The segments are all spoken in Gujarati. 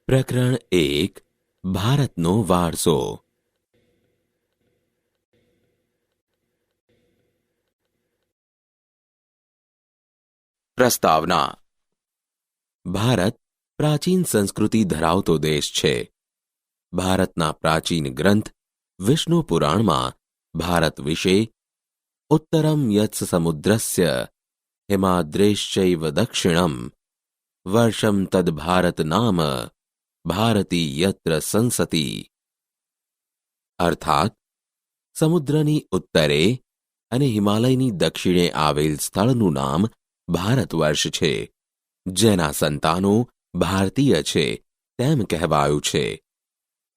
પ્રકરણ 1 ભારતનો વારસો. પ્રસ્તાવના. ભારત પ્રાચીન સંસ્કૃતિ ધરાવતો દેશ છે. ભારતના પ્રાચીન ગ્રંથ વિષ્ણુ પુરાણમાં ભારત વિશે ઉત્તરમ યત્સ સમુદ્રસ્ય હિમાદ્રેશ્ચૈવ દક્ષિણમ વર્ષમ તદ ભારત નામ ભારતી યત્ર સંસતી. અર્થાત સમુદ્રની ઉત્તરે અને હિમાલયની દક્ષિણે આવેલ સ્થળનું નામ ભારત વર્ષ છે, જેના સંતાનો ભારતીય છે તેમ કહેવાયું છે.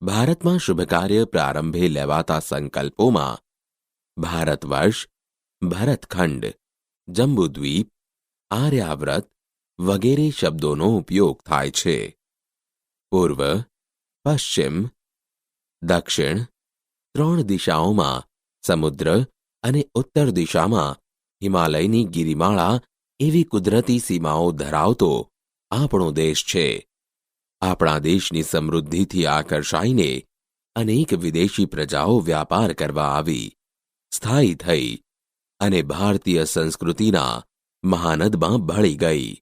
ભારતમાં શુભ કાર્ય પ્રારંભે લેવાતા સંકલ્પોમાં ભારત વર્ષ, ભરતખંડ, જંબુદ્વીપ, આર્યાવ્રત વગેરે શબ્દોનો ઉપયોગ થાય છે. પૂર્વ, પશ્ચિમ, દક્ષિણ ત્રણ દિશાઓમાં સમુદ્ર અને ઉત્તર દિશામાં હિમાલયની ગિરિમાળા એવી કુદરતી સીમાઓ ધરાવતો આપણો દેશ છે. આપણા દેશની સમૃદ્ધિથી આકર્ષાઈને અનેક વિદેશી પ્રજાઓ વ્યાપાર કરવા આવી, સ્થાયી થઈ અને ભારતીય સંસ્કૃતિના મહાનદમાં ભળી ગઈ.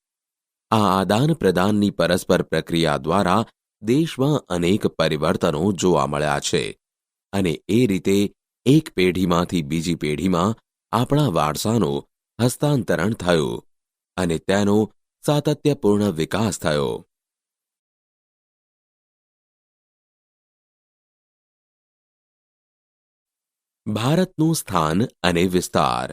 આ આદાન પ્રદાનની પરસ્પર પ્રક્રિયા દ્વારા દેશમાં અનેક પરિવર્તનો જોવા મળ્યા છે અને એ રીતે એક પેઢીમાંથી બીજી પેઢીમાં આપણા વારસાનું હસ્તાંતરણ થયું અને તેનો સાતત્યપૂર્ણ વિકાસ થયો. ભારતનું સ્થાન અને વિસ્તાર.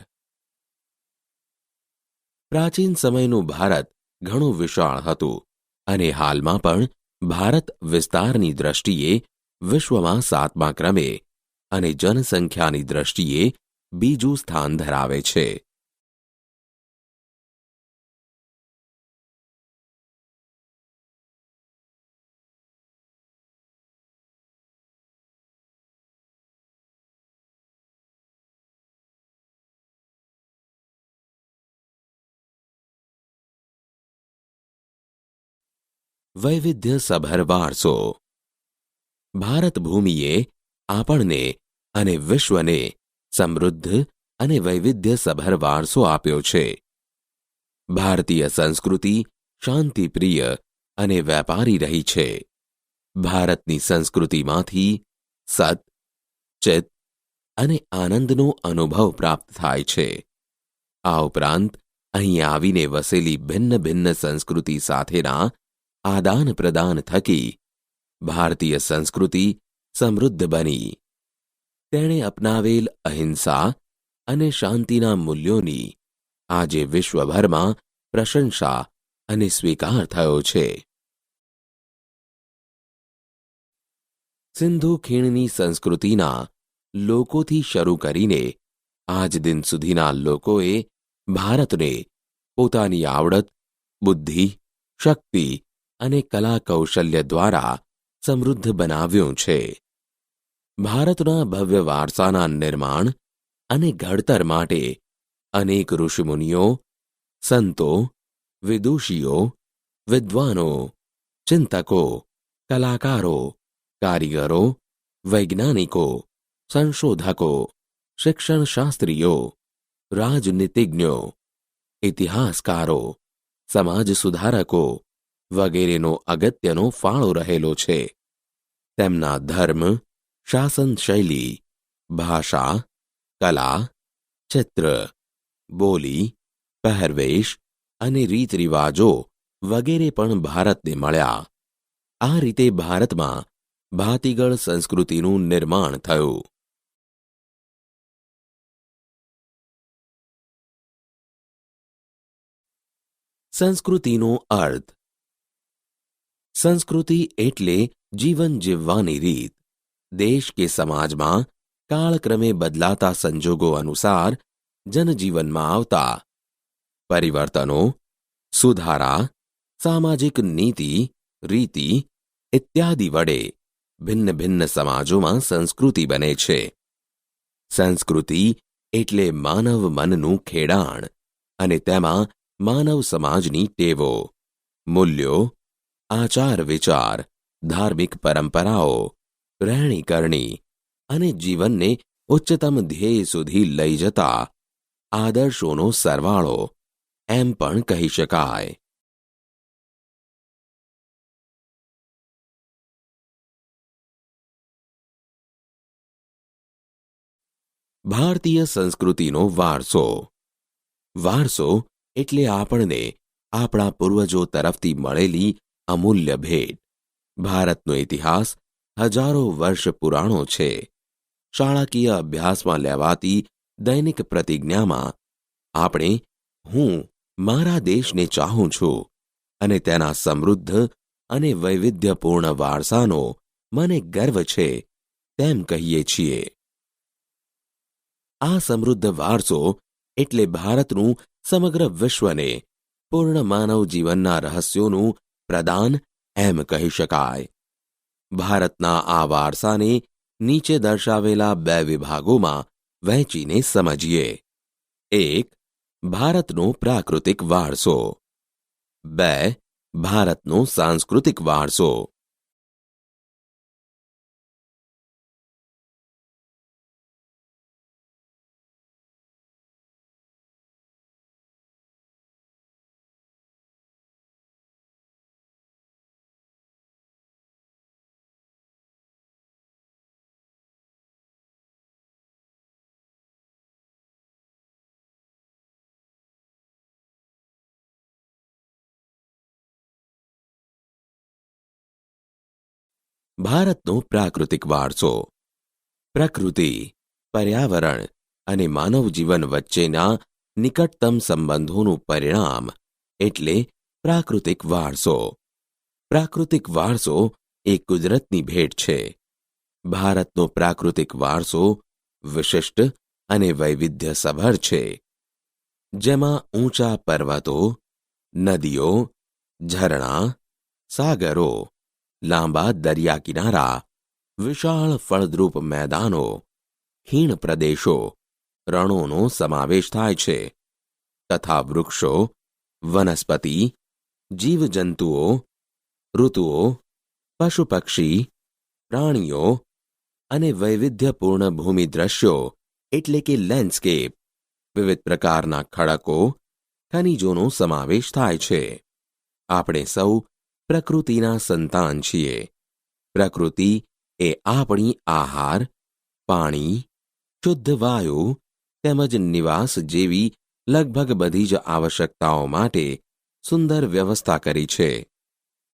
પ્રાચીન સમયનું ભારત ઘણું વિશાળ હતું અને હાલમાં પણ ભારત વિસ્તારની દ્રષ્ટિએ વિશ્વમાં 7મા ક્રમે અને જનસંખ્યાની દ્રષ્ટિએ બીજું સ્થાન ધરાવે છે. વૈવિધ્યસભર વારસો. ભારત ભૂમિએ આપણને અને વિશ્વને સમૃદ્ધ અને વૈવિધ્યસભર વારસો આપ્યો છે. ભારતીય સંસ્કૃતિ શાંતિપ્રિય અને વેપારી રહી છે. ભારતની સંસ્કૃતિમાંથી સત, ચિત્ત અને આનંદનો અનુભવ પ્રાપ્ત થાય છે. આ ઉપરાંત અહીં આવીને વસેલી ભિન્ન ભિન્ન સંસ્કૃતિ સાથેના આદાન પ્રદાન થકી ભારતીય સંસ્કૃતિ સમૃદ્ધ બની. તેણે અપનાવેલ અહિંસા અને શાંતિના મૂલ્યોની આજે વિશ્વભરમાં પ્રશંસા અને સ્વીકાર થયો છે. સિંધુ ખીણની સંસ્કૃતિના લોકોથી શરૂ કરીને આજ દિન સુધીના લોકોએ ભારતને પોતાની આવડત, બુદ્ધિ, શક્તિ અને કલા કૌશલ્ય દ્વારા સમૃદ્ધ બનાવ્યું છે. ભારતના ભવ્ય વારસાના નિર્માણ અને ઘડતર માટે અનેક ઋષિમુનિઓ, સંતો, વિદુષીઓ, વિદ્વાનો, ચિંતકો, કલાકારો, કારીગરો, વૈજ્ઞાનિકો, સંશોધકો, શિક્ષણશાસ્ત્રીઓ, રાજનીતિજ્ઞો, ઇતિહાસકારો, સમાજ સુધારકો વગેરેનો અગત્યનો ફાળો રહેલો છે. તેમના ધર્મ, શાસન શૈલી, ભાષા, કલા, ચિત્ર, બોલી, પહેરવેશ અને રીત રિવાજો વગેરે પણ ભારતને મળ્યા. આ રીતે ભારતમાં ભાતીગળ સંસ્કૃતિનું નિર્માણ થયું. સંસ્કૃતિનો અર્થ. સંસ્કૃતિ એટલે જીવન જીવવાની રીત. દેશ કે સમાજમાં કાળક્રમે બદલાતા સંજોગો અનુસાર જનજીવનમાં આવતા પરિવર્તનો, સુધારા, સામાજિક નીતિ, રીતિ ઇત્યાદિ વડે ભિન્ન ભિન્ન સમાજોમાં સંસ્કૃતિ બને છે. સંસ્કૃતિ એટલે માનવ મનનું ખેડાણ અને તેમાં માનવ સમાજની ટેવો, મૂલ્યો, આચાર વિચાર ધાર્મિક પરંપરાઓ, રહેણીકરણી અને જીવનને ઉચ્ચતમ ધ્યેય સુધી લઈ જતા આદર્શોનો સરવાળો એમ પણ કહી શકાય. ભારતીય સંસ્કૃતિનો વારસો. વારસો એટલે આપણને આપણા પૂર્વજો તરફથી મળેલી અમૂલ્ય ભેટ. ભારતનો ઇતિહાસ હજારો વર્ષ પુરાણો છે. શાળાકીય અભ્યાસમાં લેવાતી દૈનિક પ્રતિજ્ઞામાં આપણે હું મારા દેશને ચાહું છું અને તેના સમૃદ્ધ અને વૈવિધ્યપૂર્ણ વારસાનો મને ગર્વ છે તેમ કહીએ છીએ. આ સમૃદ્ધ વારસો એટલે ભારતનું સમગ્ર વિશ્વને પૂર્ણ માનવ જીવનના રહસ્યોનું પ્રદાન એમ કહી શકાય. ભારતના આ વારસાને નીચે દર્શાવેલા બે વિભાગોમાં વહેંચીને સમજીએ. 1. ભારતનો પ્રાકૃતિક વારસો. 2. ભારતનો સાંસ્કૃતિક વારસો. ભારતનો પ્રાકૃતિક વારસો. પ્રકૃતિ, પર્યાવરણ અને માનવ જીવન વચ્ચેના નિકટતમ સંબંધોનું પરિણામ એટલે પ્રાકૃતિક વારસો. પ્રાકૃતિક વારસો એ કુદરતની ભેટ છે. ભારતનો પ્રાકૃતિક વારસો વિશિષ્ટ અને વૈવિધ્યસભર છે, જેમાં ઊંચા પર્વતો, નદીઓ, ઝરણા, સાગરો, લાંબા દરિયા કિનારા, વિશાળ ફળદ્રુપ મેદાનો, ખીણ પ્રદેશો, રણોનો સમાવેશ થાય છે તથા વૃક્ષો, વનસ્પતિ, જીવજંતુઓ, ઋતુઓ, પશુ પક્ષી, પ્રાણીઓ અને વૈવિધ્યપૂર્ણ ભૂમિ દ્રશ્યો એટલે કે લેન્ડસ્કેપ, વિવિધ પ્રકારના ખડકો, ખનિજોનો સમાવેશ થાય છે. આપણે સૌ પ્રકૃતિના સંતાન છીએ. પ્રકૃતિ એ આપણી આહાર, પાણી, શુદ્ધ વાયુ તેમજ નિવાસ જેવી લગભગ બધી જ આવશ્યકતાઓ માટે સુંદર વ્યવસ્થા કરી છે.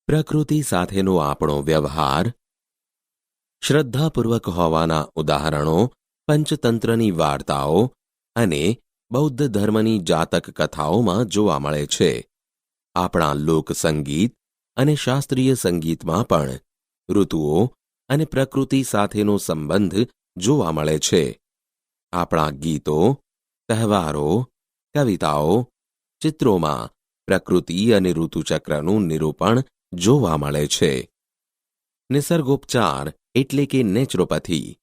પ્રકૃતિ સાથેનો આપણો વ્યવહાર શ્રદ્ધાપૂર્વક હોવાના ઉદાહરણો પંચતંત્રની વાર્તાઓ અને બૌદ્ધ ધર્મની જાતક કથાઓમાં જોવા મળે છે. આપણા લોકસંગીત અને શાસ્ત્રીય સંગીતમાં પણ ઋતુઓ અને પ્રકૃતિ સાથેનો સંબંધ જોવા મળે છે. આપણા ગીતો, તહેવારો, કવિતાઓ, ચિત્રોમાં પ્રકૃતિ અને ઋતુચક્રનું નિરૂપણ જોવા મળે છે. નિસર્ગોપચાર એટલે કે નેચરોપથી.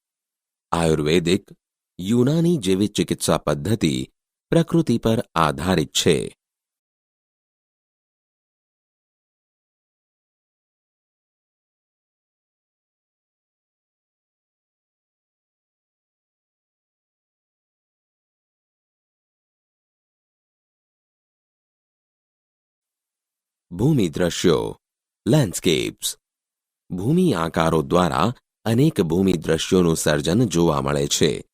આયુર્વેદિક, યુનાની જેવી ચિકિત્સા પદ્ધતિ પ્રકૃતિ પર આધારિત છે. ભૂમિ દ્રશ્યો, લેન્ડસ્કેપ્સ. ભૂમિ આકારો દ્વારા અનેક ભૂમિ દ્રશ્યોનું સર્જન જોવા મળે છે.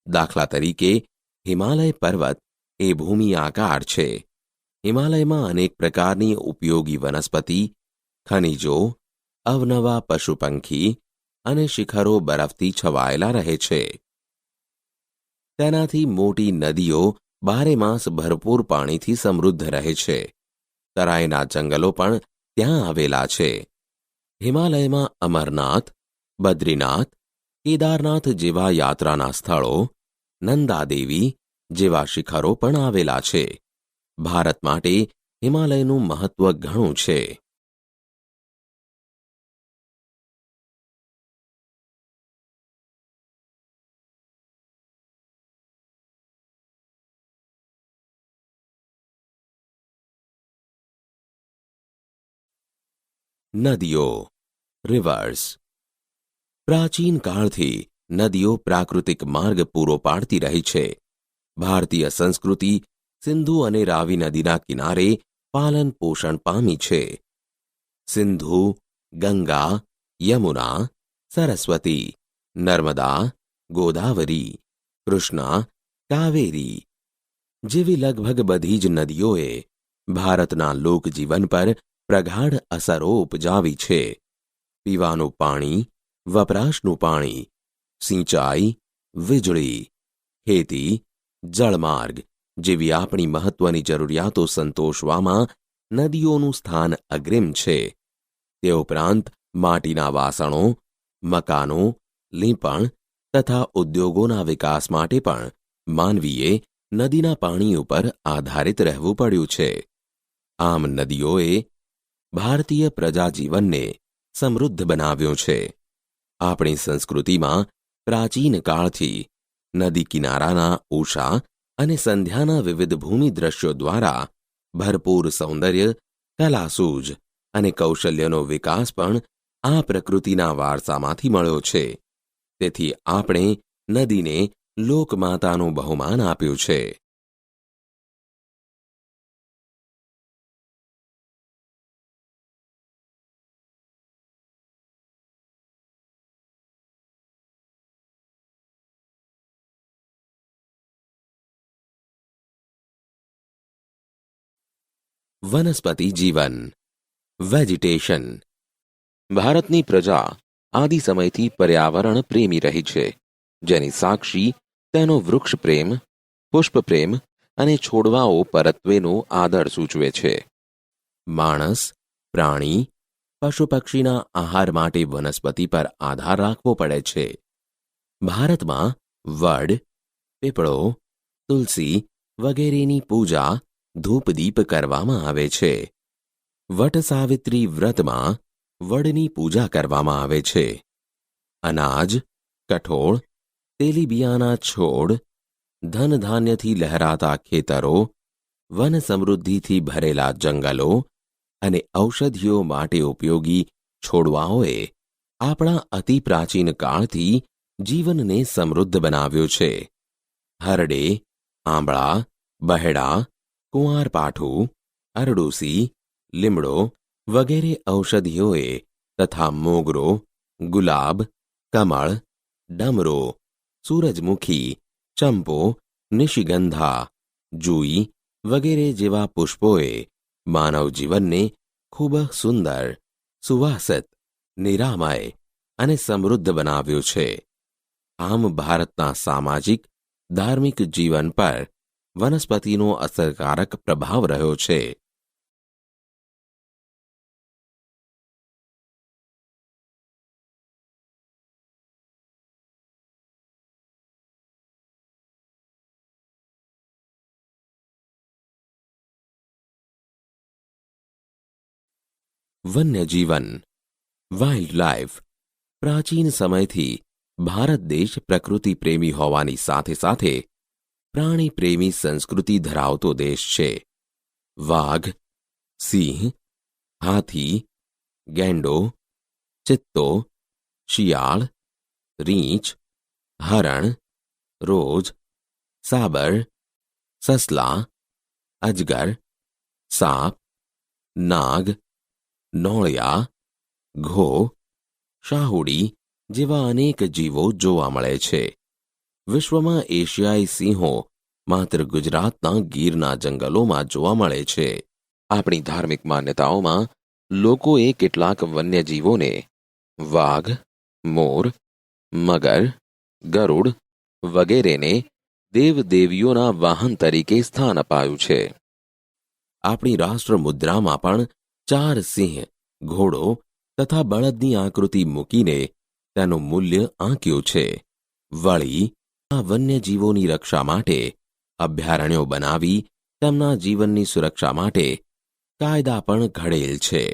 દાખલા તરીકે હિમાલય પર્વત એ ભૂમિ આકાર છે. હિમાલયમાં અનેક પ્રકારની ઉપયોગી વનસ્પતિ, ખનિજો, અવનવા પશુ પંખી અને શિખરો બરફથી છવાયેલા રહે છે. તેનાથી મોટી નદીઓ બારેમાસ ભરપૂર પાણીથી સમૃદ્ધ રહે છે. તરાઈના જંગલો પણ ત્યાં આવેલા છે. હિમાલયમાં અમરનાથ, બદ્રીનાથ, કેદારનાથ જેવા યાત્રાના સ્થળો, નંદાદેવી જેવા શિખરો પણ આવેલા છે. ભારત માટે હિમાલયનું મહત્વ ઘણું છે. નદીઓ. રિવર્સ. પ્રાચીન કાળથી નદીઓ પ્રાકૃતિક માર્ગ પૂરો પાડતી રહી છે. ભારતીય સંસ્કૃતિ સિંધુ અને રાવી નદીના કિનારે પાલન પોષણ પામી છે. સિંધુ, ગંગા, યમુના, સરસ્વતી, નર્મદા, ગોદાવરી, કૃષ્ણા, કાવેરી જેવી લગભગ બધી જ નદીઓએ ભારતના લોકજીવન પર પ્રગાઢ અસરો ઉપજાવી છે. પીવાનું પાણી, વપરાશનું પાણી, સિંચાઈ, વીજળી, ખેતી, જળમાર્ગ જેવી આપણી મહત્વની જરૂરિયાતો સંતોષવામાં નદીઓનું સ્થાન અગ્રીમ છે. તે ઉપરાંત માટીના વાસણો, મકાનો, લીંપણ તથા ઉદ્યોગોના વિકાસ માટે પણ માનવીએ નદીના પાણી ઉપર આધારિત રહેવું પડ્યું છે. આમ નદીઓએ ભારતીય પ્રજાજીવનને સમૃદ્ધ બનાવ્યું છે. આપણી સંસ્કૃતિમાં પ્રાચીન કાળથી નદી કિનારાના ઉષા અને સંધ્યાના વિવિધ ભૂમિ દ્રશ્યો દ્વારા ભરપૂર સૌંદર્ય, કલાસૂઝ અને કૌશલ્યનો વિકાસ પણ આ પ્રકૃતિના વારસામાંથી મળ્યો છે. તેથી આપણે નદીને લોકમાતાનું બહુમાન આપ્યું છે. વનસ્પતિ જીવન, વેજીટેશન. ભારતની પ્રજા આદિ સમયથી પર્યાવરણ પ્રેમી રહી છે, જેની સાક્ષી તેનો વૃક્ષ પ્રેમ, પુષ્પ પ્રેમ અને છોડવાઓ પરત્વેનો આદર સૂચવે છે. માણસ, પ્રાણી, પશુ પક્ષીના આહાર માટે વનસ્પતિ પર આધાર રાખવો પડે છે. ભારતમાં વડ, પીપળો, તુલસી વગેરેની પૂજા ધૂપદીપ કરવામાં આવે છે. વટ સાવિત્રી વ્રતમાં વડની પૂજા કરવામાં આવે છે. અનાજ, કઠોળ, તેલીબિયાના છોડ, ધન ધાન્યથી લહેરાતા ખેતરો, વન સમૃદ્ધિથી ભરેલા જંગલો અને ઔષધિઓ માટે ઉપયોગી છોડવાઓએ આપણા અતિ પ્રાચીન કાળથી જીવનને સમૃદ્ધ બનાવ્યું છે. હરડે, આંબળા, બહેડા, કુંવારપાઠું, અરડૂસી, લીમડો વગેરે ઔષધિઓએ તથા મોગરો, ગુલાબ, કમળ, ડમરો, સૂરજમુખી, ચંપો, નિશિગંધા, જુઈ વગેરે જેવા પુષ્પોએ માનવ જીવનને ખૂબ સુંદર, સુવાસિત, નિરામય અને સમૃદ્ધ બનાવ્યું છે. આમ ભારતના સામાજિક, ધાર્મિક જીવન પર વનસ્પતિનો અસરકારક પ્રભાવ રહ્યો છે. વન્યજીવન, વાઇલ્ડ લાઈફ. પ્રાચીન સમયથી ભારત દેશ પ્રકૃતિ પ્રેમી હોવાની સાથે સાથે પ્રાણી પ્રેમી સંસ્કૃતિ ધરાવતો દેશ છે. વાઘ, સિંહ, હાથી, ગેંડો, ચિત્તો, શિયાળ, રીંછ, હરણ, રોજ, સાબર, સસલા, અજગર, સાપ, નાગ, નોળિયા, ઘો, શાહુડી જેવા અનેક જીવો જોવા મળે છે. વિશ્વમાં એશિયાઈ સિંહો માત્ર ગુજરાતના ગીરના જંગલોમાં જોવા મળે છે. આપણી ધાર્મિક માન્યતાઓમાં લોકોએ કેટલાક વન્યજીવોને વાઘ, મોર, મગર, ગરુડ વગેરેને દેવદેવીઓના વાહન તરીકે સ્થાન અપાયું છે. આપણી રાષ્ટ્ર મુદ્રામાં પણ 4 સિંહ, ઘોડો તથા બળદની આકૃતિ મૂકીને તેનું મૂલ્ય આંક્યું છે. વળી આ વન્યજીવોની રક્ષા માટે અભયારણ્યો બનાવી તેમના જીવનની સુરક્ષા માટે કાયદા પણ ઘડેલ છે.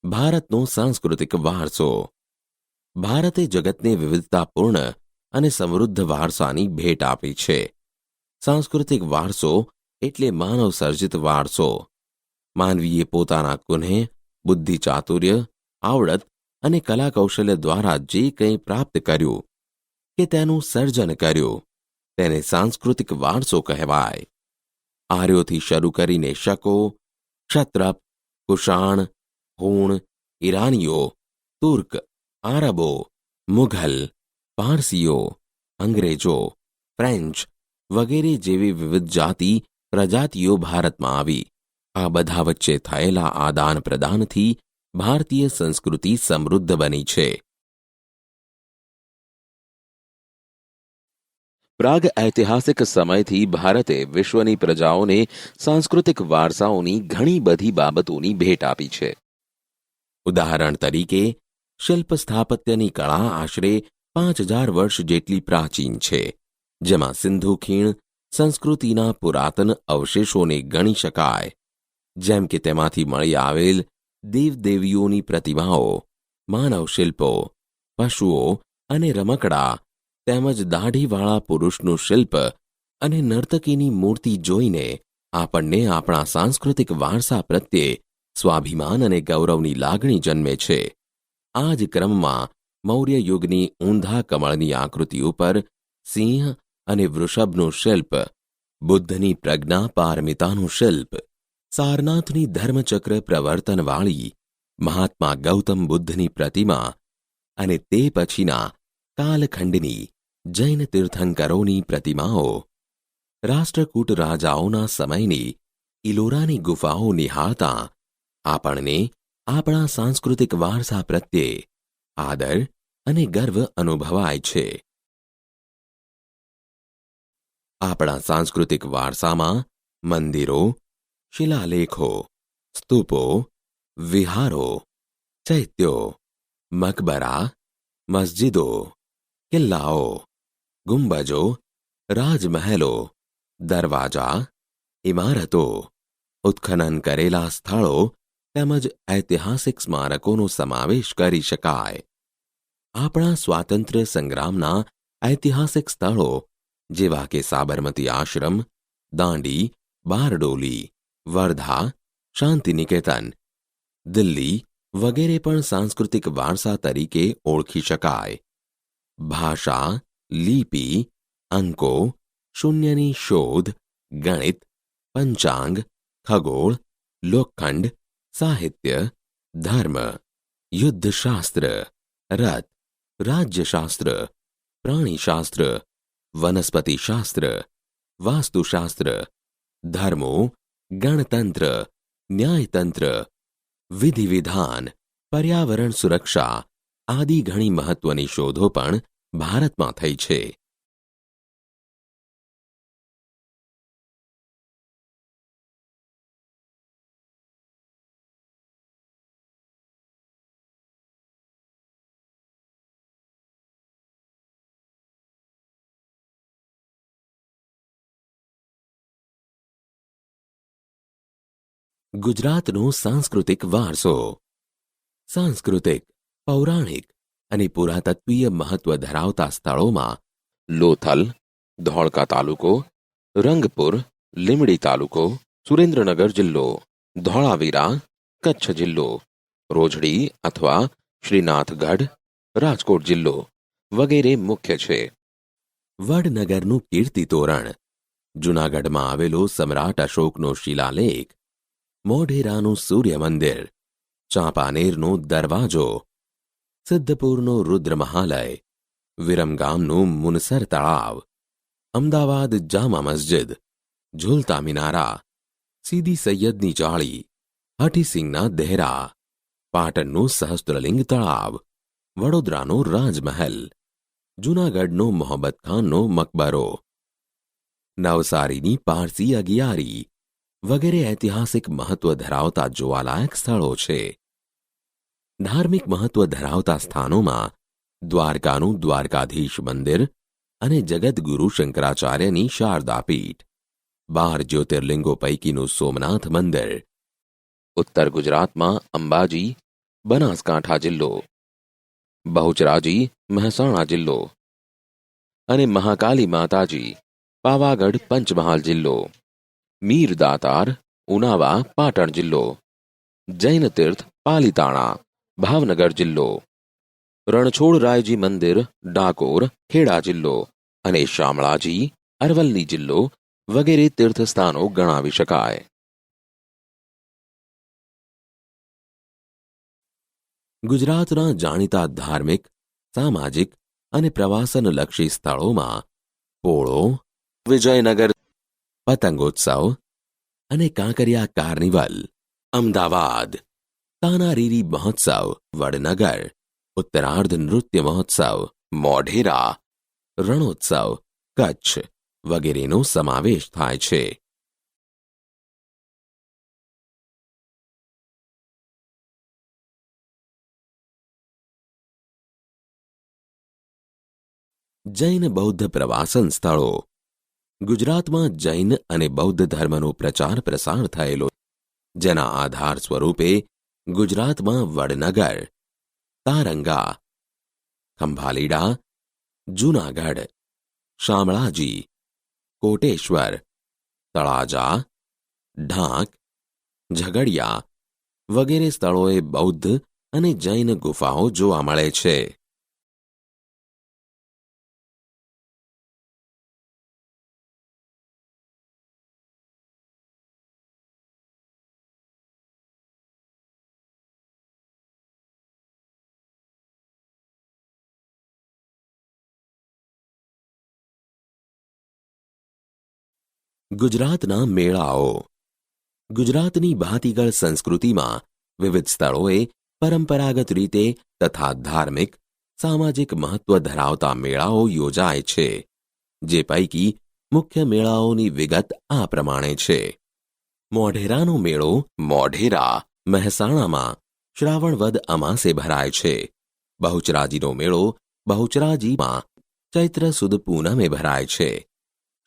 ભારતનો સાંસ્કૃતિક વારસો. ભારતે જગતને વિવિધતાપૂર્ણ અને સમૃદ્ધ વારસાની ભેટ આપી છે. સાંસ્કૃતિક વારસો એટલે માનવ સર્જિત વારસો. માનવીએ પોતાના કુનેહ, બુદ્ધિ ચાતુર્ય, આવડત અને કલા કૌશલ્ય દ્વારા જે કંઈ પ્રાપ્ત કર્યું કે તેનું સર્જન કર્યું તેને સાંસ્કૃતિક વારસો કહેવાય. આર્યોથી શરૂ કરીને શકો, ક્ષત્રપ, કુષાણ, હુણ, ઈરાનીઓ, તુર્ક, આરબો, મુઘલ, પારસીઓ, અંગ્રેજો, ફ્રેન્ચ વગેરે જેવી વિવિધ જાતિ પ્રજાતિઓ ભારતમાં આવી. આ બધા વચ્ચે થયેલા આદાન પ્રદાનથી ભારતીય સંસ્કૃતિ સમૃદ્ધ બની છે. પ્રાગ ઐતિહાસિક સમયથી ભારતે વિશ્વની પ્રજાઓને સાંસ્કૃતિક વારસાઓની ઘણી બધી બાબતોની ભેટ આપી છે. ઉદાહરણ તરીકે શિલ્પ સ્થાપત્યની કળા આશરે 5000 વર્ષ જેટલી પ્રાચીન છે, જેમાં સિંધુ ખીણ સંસ્કૃતિના પુરાતન અવશેષોને ગણી શકાય. જેમ કે તેમાંથી મળી આવેલ દેવદેવીઓની પ્રતિમાઓ, માનવ શિલ્પો, પશુઓ અને રમકડા તેમજ દાઢીવાળા પુરુષનું શિલ્પ અને નર્તકીની મૂર્તિ જોઈને આપણને આપણા સાંસ્કૃતિક વારસા પ્રત્યે સ્વાભિમાન અને ગૌરવની લાગણી જન્મે છે. આ જ ક્રમમાં મૌર્ય યુગની ઊંધા કમળની આકૃતિ ઉપર સિંહ અને વૃષભનું શિલ્પ, બુદ્ધની પ્રજ્ઞા પારમિતાનું શિલ્પ, સારનાથની ધર્મચક્ર પ્રવર્તનવાળી મહાત્મા ગૌતમ બુદ્ધની પ્રતિમા અને તે પછીના કાલખંડની જૈન તીર્થંકરોની પ્રતિમાઓ, રાષ્ટ્રકૂટ રાજાઓના સમયની ઇલોરાની ગુફાઓ નિહાળતા આપણને આપણા સાંસ્કૃતિક વારસા પ્રત્યે આદર અને ગર્વ અનુભવાય છે. આપણા સાંસ્કૃતિક વારસામાં મંદિરો, શિલાલેખો, સ્તૂપો, વિહારો, ચૈત્યો, મકબરા, મસ્જિદો, કિલ્લાઓ, ગુંબજો, રાજમહેલો, દરવાજા, ઇમારતો, ઉત્ખનન કરેલા સ્થળો તેમજ ઐતિહાસિક સ્મારકોનો સમાવેશ કરી શકાય. આપણા સ્વાતંત્ર્ય સંગ્રામના ઐતિહાસિક સ્થળો જેવા કે સાબરમતી આશ્રમ, દાંડી, બારડોલી, વર્ધા, શાંતિનિકેતન, દિલ્હી વગેરે પણ સાંસ્કૃતિક વારસા તરીકે ઓળખી શકાય. ભાષા, લિપિ, અંકો, શૂન્યની શોધ, ગણિત, પંચાંગ, ખગોળ, લોખંડ, સાહિત્ય, ધર્મ, યુદ્ધશાસ્ત્ર, રથ, રાજ્યશાસ્ત્ર, પ્રાણીશાસ્ત્ર, વનસ્પતિશાસ્ત્ર, વાસ્તુશાસ્ત્ર, ધર્મો, ગણતંત્ર, ન્યાયતંત્ર, વિધિવિધાન, પર્યાવરણ સુરક્ષા આદિ ઘણી મહત્વની શોધો પણ ભારતમાં થઈ છે. ગુજરાતનો સાંસ્કૃતિક વારસો. સાંસ્કૃતિક, પૌરાણિક અને પુરાતત્વીય મહત્વ ધરાવતા સ્થળોમાં લોથલ, ધોળકા તાલુકો, રંગપુર, લીમડી તાલુકો, સુરેન્દ્રનગર જિલ્લો, ધોળાવીરા, કચ્છ જિલ્લો, રોજડી અથવા શ્રીનાથગઢ, રાજકોટ જિલ્લો વગેરે મુખ્ય છે. વડનગરનું કીર્તિ તોરણ, જૂનાગઢમાં આવેલો સમ્રાટ અશોકનો શિલાલેખ, મોઢેરાનું સૂર્ય મંદિર, ચાંપાનેરનો દરવાજો, સિદ્ધપુરનો રુદ્રમહાલય, વિરમગામનું મુનસર તળાવ, અમદાવાદ જામા મસ્જિદ, ઝૂલતા મિનારા, સીદી સૈયદની જાળી, હઠીસિંગના દેહરા, પાટણનું સહસ્ત્રલિંગ તળાવ, વડોદરાનો રાજમહેલ, જૂનાગઢનો મોહમ્મદ ખાનનો મકબરો, નવસારીની પારસી અગિયારી વગેરે ઐતિહાસિક મહત્વ ધરાવતા જોવાલાયક સ્થળો છે. ધાર્મિક મહત્વ ધરાવતા સ્થાનોમાં દ્વારકાનું દ્વારકાધીશ મંદિર અને જગદગુરુ શંકરાચાર્યની શારદાપીઠ, 12 જ્યોતિર્લિંગો પૈકીનું સોમનાથ મંદિર, ઉત્તર ગુજરાતમાં અંબાજી, બનાસકાંઠા જિલ્લો, બહુચરાજી મહેસાણા જિલ્લો અને મહાકાલી માતાજી પાવાગઢ પંચમહાલ જિલ્લો, મીર દાતાર ઉનાવા પાટણ જિલ્લો, જૈન તીર્થ પાલીતાણા ભાવનગર જિલ્લો, રણછોડરાયજી મંદિર ડાકોર ખેડા જિલ્લો અને શામળાજી અરવલ્લી જિલ્લો વગેરે તીર્થસ્થાનો ગણાવી શકાય. ગુજરાતના જાણીતા ધાર્મિક, સામાજિક અને પ્રવાસનલક્ષી સ્થળોમાં પોળો, વિજયનગર પતંગોત્સવ અને કાંકરિયા કાર્નિવલ, અમદાવાદ તાનારીરી મહોત્સવ, વડનગર ઉત્તરાર્ધ નૃત્ય મહોત્સવ, મોઢેરા રણોત્સવ, કચ્છ વગેરેનો સમાવેશ થાય છે. જૈન બૌદ્ધ પ્રવાસન સ્થળો. ગુજરાતમાં જૈન અને બૌદ્ધ ધર્મનો પ્રચાર પ્રસાર થયેલો, જેના આધાર સ્વરૂપે ગુજરાતમાં વડનગર, તારંગા, ખંભાલીડા, જૂનાગઢ, શામળાજી, કોટેશ્વર, તળાજા, ઢાંક, ઝઘડિયા વગેરે સ્થળોએ બૌદ્ધ અને જૈન ગુફાઓ જોવા મળે છે. ગુજરાતના મેળાઓ. ગુજરાતની ભાતીગળ સંસ્કૃતિમાં વિવિધ સ્થળોએ પરંપરાગત રીતે તથા ધાર્મિક, સામાજિક મહત્વ ધરાવતા મેળાઓ યોજાય છે, જે પૈકી મુખ્ય મેળાઓની વિગત આ પ્રમાણે છે. મોઢેરાનો મેળો મોઢેરા, મહેસાણામાં શ્રાવણ વદ અમાસે ભરાય છે. બહુચરાજીનો મેળો બહુચરાજીમાં ચૈત્ર સુદ પૂનમે ભરાય છે.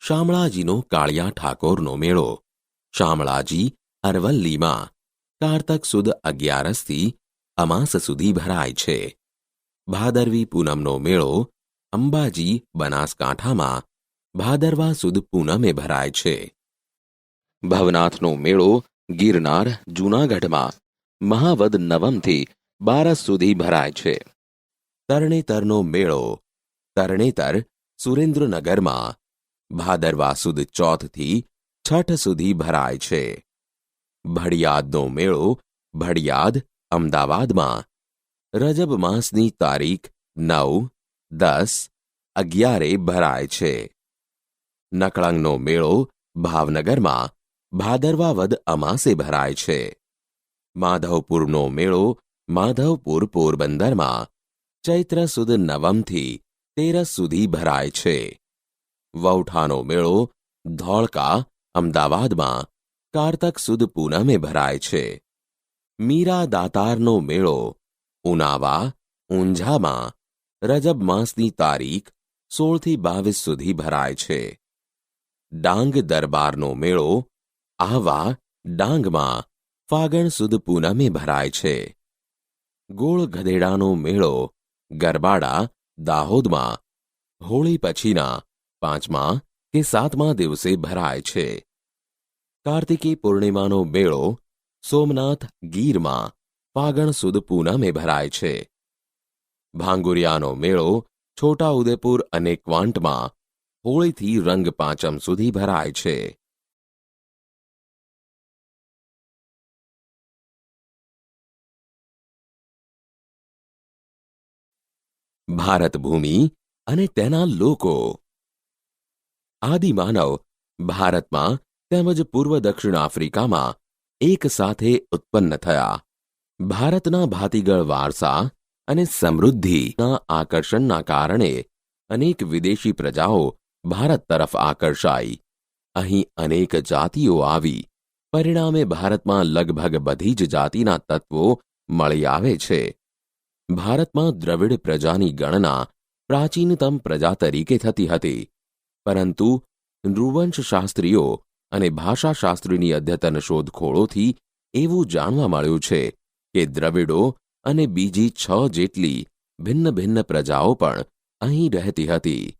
શામળાજીનો કાળિયા ઠાકોરનો મેળો શામળાજી, અરવલ્લીમાં કારતક સુદ 11થી અમાસ સુધી ભરાય છે. ભાદરવી પૂનમનો મેળો અંબાજી, બનાસકાંઠામાં ભાદરવા સુદ પૂનમે ભરાય છે. ભવનાથનો મેળો ગિરનાર, જૂનાગઢમાં મહાવદ નવમથી 12 સુધી ભરાય છે. તરણેતરનો મેળો તરણેતર, સુરેન્દ્રનગરમાં ભાદરવા સુદ 14થી છઠ સુધી ભરાય છે. ભડિયાદનો મેળો ભડિયાદ, અમદાવાદમાં રજબ માસની તારીખ 9, 10, 11 ભરાય છે. નકળંગનો મેળો ભાવનગરમાં ભાદરવા વદ અમાસે ભરાય છે. માધવપુરનો મેળો માધવપુર, પોરબંદરમાં ચૈત્ર સુદ 9થી 13 સુધી ભરાય છે. વૌઠાનો મેળો ધોળકા, અમદાવાદમાં કારતક સુદ પૂનમે ભરાય છે. મીરા દાતારનો મેળો ઉનાવા, ઊંઝામાં રજબ માસની તારીખ 16થી 22 સુધી ભરાય છે. ડાંગ દરબારનો મેળો આહવા, ડાંગમાં ફાગણ સુદ પૂનમે ભરાય છે. ગોળ ગધેડાનો મેળો ગરબાડા, દાહોદમાં હોળી પછીના 5મા કે 7મા દિવસે ભરાય છે. કાર્તિકી પૂર્ણિમાનો મેળો સોમનાથ, ગીરમાં ફાગણ સુદ પૂનમે ભરાય છે. ભાંગુરિયાનો મેળો છોટાઉદેપુર અને ક્વાંટમાં હોળીથી રંગ પાંચમ સુધી ભરાય છે. ભારત ભૂમિ અને તેના લોકો. આદિમાનવ ભારતમાં તેમજ પૂર્વ દક્ષિણ આફ્રિકામાં એક સાથે ઉત્પન્ન થયા. ભારતના ભાતીગળ વારસા અને સમૃદ્ધિના આકર્ષણના કારણે અનેક વિદેશી પ્રજાઓ ભારત તરફ આકર્ષાઈ. અહીં અનેક જાતિઓ આવી. પરિણામે ભારતમાં લગભગ બધી જ જાતિના તત્વો મળી આવે છે. ભારતમાં દ્રવિડ પ્રજાની ગણના પ્રાચીનતમ પ્રજા તરીકે થતી હતી, પરંતુ નૃવંશશાસ્ત્રીઓ અને ભાષાશાસ્ત્રીની અદ્યતન શોધખોળોથી એવું જાણવા મળ્યું છે કે દ્રવિડો અને બીજી 6 જેટલી ભિન્ન ભિન્ન પ્રજાઓ પણ અહીં રહેતી હતી.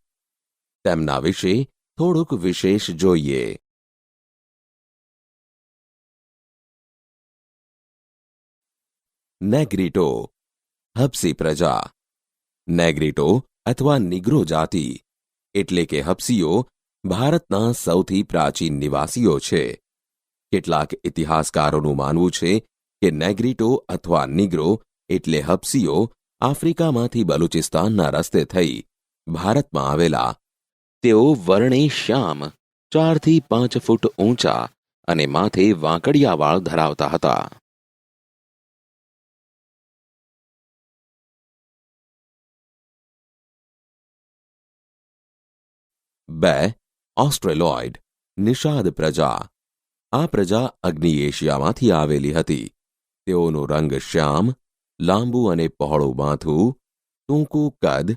તેમના વિશે થોડુંક વિશેષ જોઈએ. નેગ્રીટો, હબસી પ્રજા. નેગ્રીટો અથવા નિગ્રો જાતિ એટલે કે હબસીઓ ભારતના સૌથી પ્રાચીન નિવાસીઓ છે. કેટલાક ઇતિહાસકારોનું માનવું છે કે નેગ્રીટો અથવા નિગ્રો એટલે હબસીઓ આફ્રિકામાંથી બલુચિસ્તાનના રસ્તે થઈ ભારતમાં આવેલા. તેઓ વર્ણે શ્યામ, 4 થી 5 ફૂટ ઊંચા અને માથે વાંકડિયા વાળ ધરાવતા હતા. બે, ઓસ્ટ્રેલોઇડ, નિષાદ પ્રજા. આ પ્રજા અગ્નિ એશિયામાંથી આવેલી હતી. તેઓનો રંગ શ્યામ, લાંબુ અને પહોળું માથું, ટૂંકું કદ,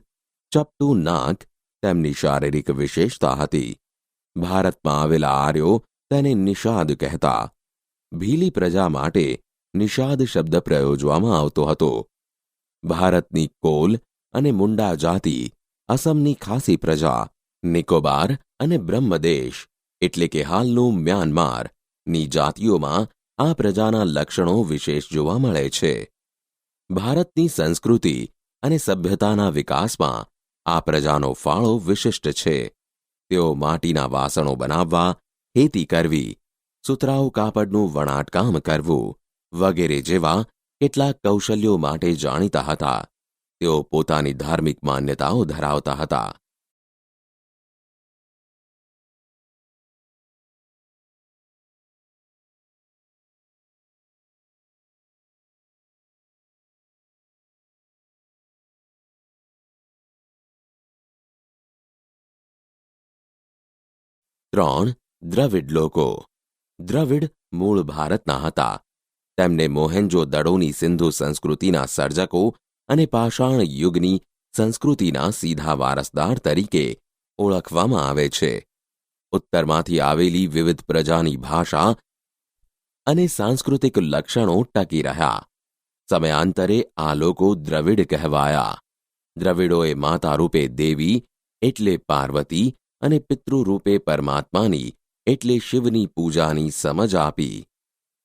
ચપટું નાક તેમની શારીરિક વિશેષતા હતી. ભારતમાં આવેલા આર્યો તેને નિષાદ કહેતા. ભીલી પ્રજા માટે નિષાદ શબ્દ પ્રયોજવામાં આવતો હતો. ભારતની કોલ અને મુંડા જાતિ, અસમની ખાસી પ્રજા, નિકોબાર અને બ્રહ્મદેશ એટલે કે હાલનું મ્યાનમાર ની જાતિઓમાં આ પ્રજાના લક્ષણો વિશેષ જોવા મળે છે. ભારતની સંસ્કૃતિ અને સભ્યતાના વિકાસમાં આ પ્રજાનો ફાળો વિશિષ્ટ છે. તેઓ માટીના વાસણો બનાવવા, ખેતી કરવી, સુતરાઉ કાપડનું વણાટકામ કરવું વગેરે જેવા કેટલાક કૌશલ્યો માટે જાણીતા હતા. તેઓ પોતાની ધાર્મિક માન્યતાઓ ધરાવતા હતા. 3, દ્રવિડ લોકો. દ્રવિડ મૂળ ભારતના હતા. તેમને મોહેન્જો દડોની સિંધુ સંસ્કૃતિના સર્જકો અને પાષાણ યુગની સંસ્કૃતિના સીધા વારસદાર તરીકે ઓળખવામાં આવે છે. ઉત્તરમાંથી આવેલી વિવિધ પ્રજાની ભાષા અને સાંસ્કૃતિક લક્ષણો ટકી રહ્યા. સમયાંતરે આ લોકો દ્રવિડ કહેવાયા. દ્રવિડોએ માતા રૂપે દેવી એટલે પાર્વતી અને પિતૃરૂપે પરમાત્માની એટલે શિવની પૂજાની સમજ આપી.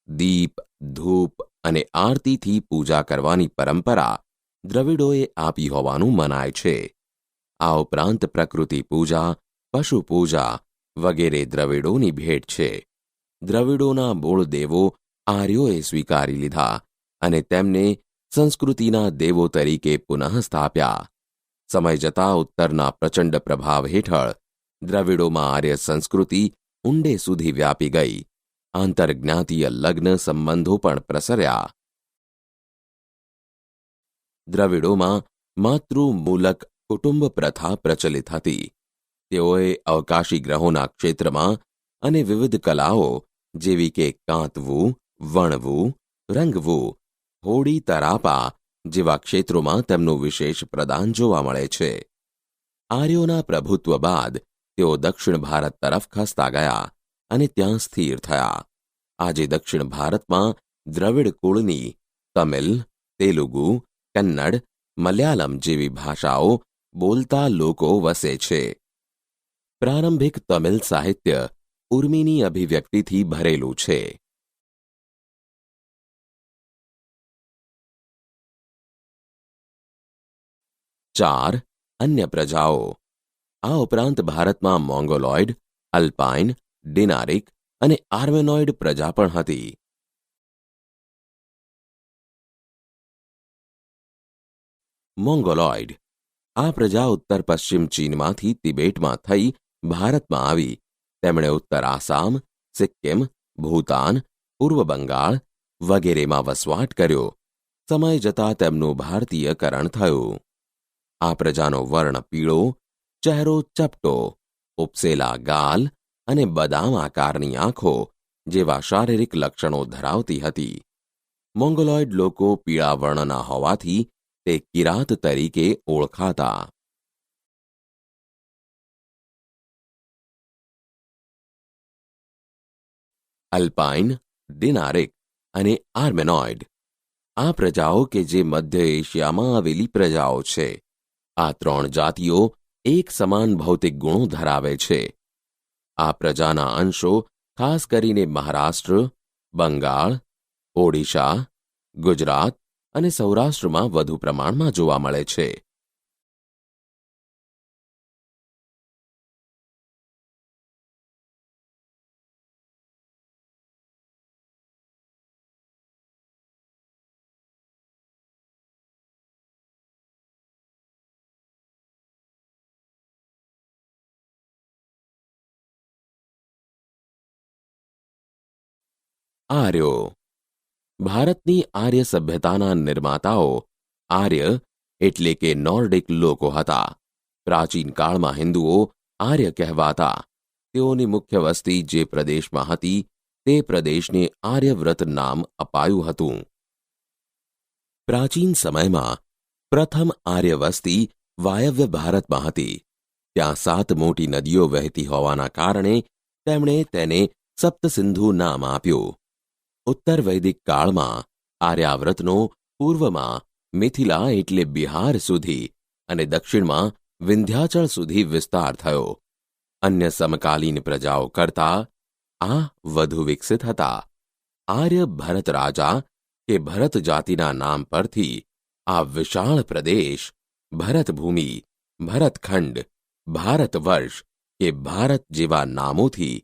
દીપ, ધૂપ અને આરતીથી પૂજા કરવાની પરંપરા દ્રવિડોએ આપી હોવાનું મનાય છે. આ ઉપરાંત પ્રકૃતિ પૂજા, પશુ પૂજા વગેરે દ્રવિડોની ભેટ છે. દ્રવિડોના મૂળ દેવો આર્યોએ સ્વીકારી લીધા અને તેમને સંસ્કૃતિના દેવો તરીકે પુનઃ સ્થાપ્યા. સમય જતાં ઉત્તરના પ્રચંડ પ્રભાવ હેઠળ દ્રવિડોમાં આર્ય સંસ્કૃતિ ઊંડે સુધી વ્યાપી ગઈ. આંતરજ્ઞાતીય લગ્ન સંબંધો પણ પ્રસર્યા. દ્રવિડોમાં માતૃમૂલક કુટુંબ પ્રથા પ્રચલિત હતી. તેઓએ અવકાશી ગ્રહોના ક્ષેત્રમાં અને વિવિધ કલાઓ જેવી કે કાંતવું, વણવું, રંગવું, હોડી તરાપા જેવા ક્ષેત્રોમાં તેમનું વિશેષ પ્રદાન જોવા મળે છે. આર્યોના પ્રભુત્વ બાદ તેઓ દક્ષિણ ભારત તરફ ખસતા ગયા અને ત્યાં સ્થિર થયા. આજે દક્ષિણ ભારતમાં દ્રવિડ કુળની તમિલ, તેલુગુ, કન્નડ, મલયાલમ જેવી ભાષાઓ બોલતા લોકો વસે છે. પ્રારંભિક તમિલ સાહિત્ય ઉર્મિની અભિવ્યક્તિથી ભરેલું છે. 4, અન્ય પ્રજાઓ. આ ઉપરાંત ભારતમાં મોંગોલોઇડ, અલ્પાઇન, ડિનારિક અને આર્મેનોઇડ પ્રજા પણ હતી. મોંગોલોઇડ. આ પ્રજા ઉત્તર પશ્ચિમ ચીનમાંથી તિબેટમાં થઈ ભારતમાં આવી. તેમણે ઉત્તર આસામ, સિક્કિમ, ભૂતાન, પૂર્વ બંગાળ વગેરેમાં વસવાટ કર્યો. સમય જતાં તેમનું ભારતીયકરણ થયું. આ પ્રજાનો વર્ણ પીળો, ચહેરો ચપટો, ઉપસેલા ગાલ અને બદામ આકારની આંખો જેવા શારીરિક લક્ષણો ધરાવતી હતી. મોંગોલોઇડ લોકો પીળા વર્ણના હોવાથી તે કિરાત તરીકે ઓળખાતા. અલ્પાઇન, ડિનારિક અને આર્મેનોઇડ. આ પ્રજાઓ કે જે મધ્ય એશિયામાં આવેલી પ્રજાઓ છે. આ 3 જાતિઓ એક સમાન ભૌતિક ગુણો ધરાવે છે. આ પ્રજાના અંશો ખાસ કરીને મહારાષ્ટ્ર, બંગાળ, ઓડિશા, ગુજરાત અને સૌરાષ્ટ્રમાં વધુ પ્રમાણમાં જોવા મળે છે. આર્યો. ભારતની આર્ય સભ્યતાના નિર્માતાઓ આર્ય એટલે કે નોર્ડિક લોકો હતા. પ્રાચીન કાળમાં હિન્દુઓ આર્ય કહેવાતા. તેઓની મુખ્ય વસ્તી જે પ્રદેશમાં હતી તે પ્રદેશને આર્યવ્રત નામ અપાયું હતું. પ્રાચીન સમયમાં પ્રથમ આર્ય વસ્તી વાયવ્ય ભારતમાં હતી. ત્યાં 7 મોટી નદીઓ વહેતી હોવાના કારણે તેમણે તેને સપ્તસિંધુ નામ આપ્યું. ઉત્તર વૈદિક કાળમાં આર્યાવ્રતનો પૂર્વમાં મિથિલા એટલે બિહાર સુધી અને દક્ષિણમાં વિંધ્યાચળ સુધી વિસ્તાર થયો. અન્ય સમકાલીન પ્રજાઓ કરતાં આ વધુ વિકસિત હતા. આર્ય ભરત રાજા કે ભરત જાતિના નામ પરથી આ વિશાળ પ્રદેશ ભરતભૂમિ, ભરતખંડ, ભારતવર્ષ કે ભારત જેવા નામોથી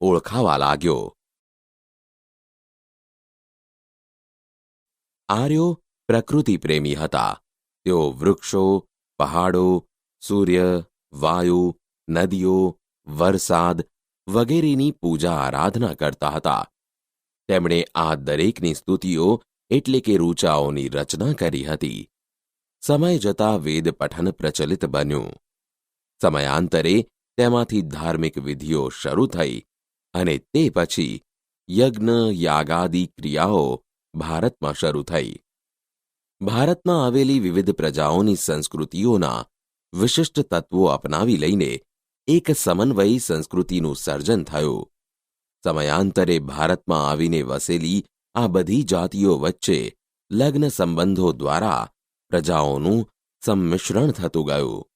ઓળખાવા લાગ્યો. આર્યો પ્રકૃતિ પ્રેમી હતા. તેઓ વૃક્ષો, પહાડો, સૂર્ય, વાયુ, નદીઓ, વરસાદ વગેરેની પૂજા આરાધના કરતા હતા. તેમણે આ દરેકની સ્તુતિઓ એટલે કે ઋચાઓની રચના કરી હતી. સમય જતાં વેદ પઠન પ્રચલિત બન્યું. સમયાંતરે તેમાંથી ધાર્મિક વિધિઓ શરૂ થઈ અને તે પછી યજ્ઞ યાગાદિ ક્રિયાઓ ભારતમાં શરૂ થઈ. ભારતમાં આવેલી વિવિધ પ્રજાઓની સંસ્કૃતિઓના વિશિષ્ટ તત્વો અપનાવી લઈને એક સમન્વયી સંસ્કૃતિનું સર્જન થયું. સમયાંતરે ભારતમાં આવીને વસેલી આ બધી જાતિઓ વચ્ચે લગ્ન સંબંધો દ્વારા પ્રજાઓનું સંમિશ્રણ થતું ગયું.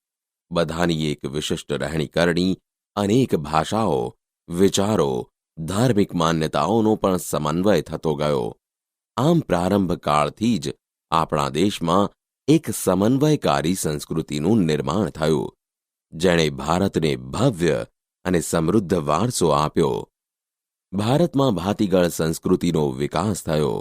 બધાની એક વિશિષ્ટ રહેણીકરણી, અનેક ભાષાઓ, વિચારો, ધાર્મિક માન્યતાઓનો પણ સમન્વય થતો ગયો. આમ પ્રારંભ કાળથી જ આપણા દેશમાં એક સમન્વયકારી સંસ્કૃતિનું નિર્માણ થયું, જેણે ભારતને ભવ્ય અને સમૃદ્ધ વારસો આપ્યો. ભારતમાં ભાતીગળ સંસ્કૃતિનો વિકાસ થયો.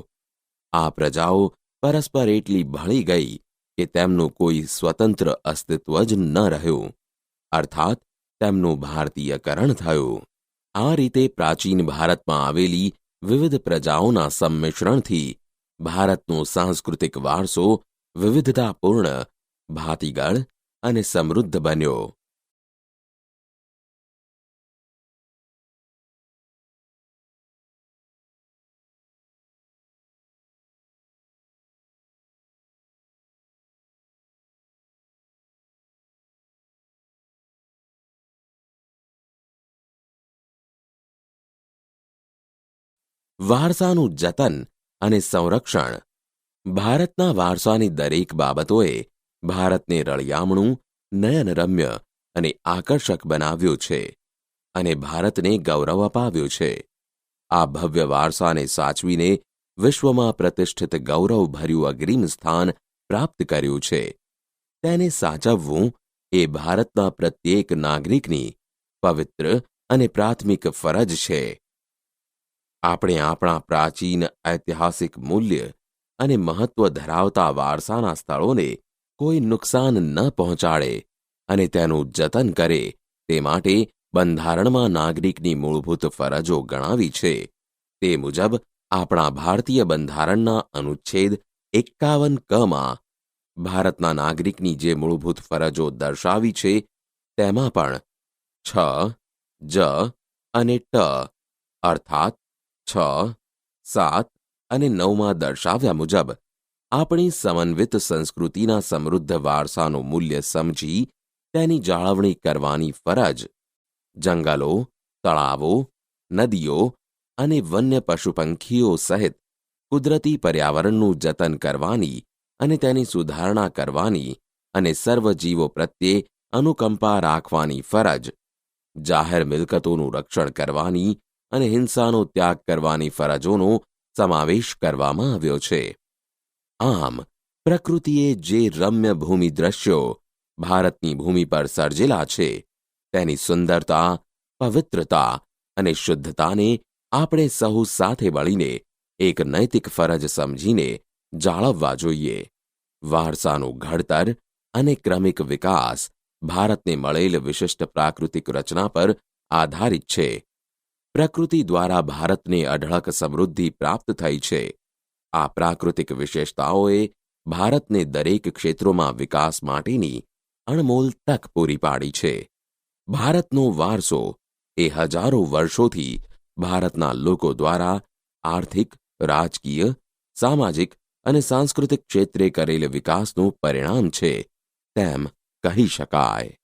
આ પ્રજાઓ પરસ્પર એટલી ભળી ગઈ કે તેમનું કોઈ સ્વતંત્ર અસ્તિત્વ જ ન રહ્યું, અર્થાત તેમનું ભારતીયકરણ થયું. આ રીતે પ્રાચીન ભારતમાં આવેલી વિવિધ પ્રજાઓના સંમિશ્રણથી ભારતનો સાંસ્કૃતિક વારસો વિવિધતાપૂર્ણ, ભાતીગળ અને સમૃદ્ધ બન્યો. વારસાનું જતન અને સંરક્ષણ. ભારતના વારસાની દરેક બાબતોએ ભારતને રળિયામણું, નયનરમ્ય અને આકર્ષક બનાવ્યું છે અને ભારતને ગૌરવ અપાવ્યું છે. આ ભવ્ય વારસાને સાચવીને વિશ્વમાં પ્રતિષ્ઠિત ગૌરવભર્યું અગ્રીમ સ્થાન પ્રાપ્ત કર્યું છે. તેને સાચવવું એ ભારતના પ્રત્યેક નાગરિકની પવિત્ર અને પ્રાથમિક ફરજ છે. આપણે આપણા પ્રાચીન ઐતિહાસિક મૂલ્ય અને મહત્વ ધરાવતા વારસાના સ્થળોને કોઈ નુકસાન ન પહોંચાડે અને તેનું જતન કરે તે માટે બંધારણમાં નાગરિકની મૂળભૂત ફરજો ગણાવી છે. તે મુજબ આપણા ભારતીય બંધારણના અનુચ્છેદ 51 ભારતના નાગરિકની જે મૂળભૂત ફરજો દર્શાવી છે તેમાં પણ 6, જ અને ટ અર્થાત 6, 7 અને 9 દર્શાવ્યા મુજબ આપણી સમન્વિત સંસ્કૃતિના સમૃદ્ધ વારસાનું મૂલ્ય સમજી તેની જાળવણી કરવાની ફરજ જંગલો, તળાવો, નદીઓ અને વન્ય પશુપંખીઓ સહિત કુદરતી પર્યાવરણનું જતન કરવાની અને તેની સુધારણા કરવાની અને સર્વજીવો પ્રત્યે અનુકંપા રાખવાની ફરજ, જાહેર મિલકતોનું રક્ષણ કરવાની અને હિંસાનો ત્યાગ કરવાની ફરજોનો સમાવેશ કરવામાં આવ્યો છે. આમ પ્રકૃતિએ જે રમ્ય ભૂમિ દ્રશ્યો ભારતની ભૂમિ પર સર્જેલા છે તેની સુંદરતા, પવિત્રતા અને શુદ્ધતાને આપણે સહુ સાથે મળીને એક નૈતિક ફરજ સમજીને જાળવવા જોઈએ. વારસાનું ઘડતર અને ક્રમિક વિકાસ ભારતને મળેલ વિશિષ્ટ પ્રાકૃતિક રચના પર આધારિત છે. પ્રકૃતિ દ્વારા ભારતને અઢળક સમૃદ્ધિ પ્રાપ્ત થઈ છે. આ પ્રાકૃતિક વિશેષતાઓએ ભારતને દરેક ક્ષેત્રોમાં વિકાસ માટેની અણમોલ તક પૂરી પાડી છે. ભારતનો વારસો એ હજારો વર્ષોથી ભારતના લોકો દ્વારા આર્થિક, રાજકીય, સામાજિક અને સાંસ્કૃતિક ક્ષેત્રે કરેલ વિકાસનું પરિણામ છે તેમ કહી શકાય.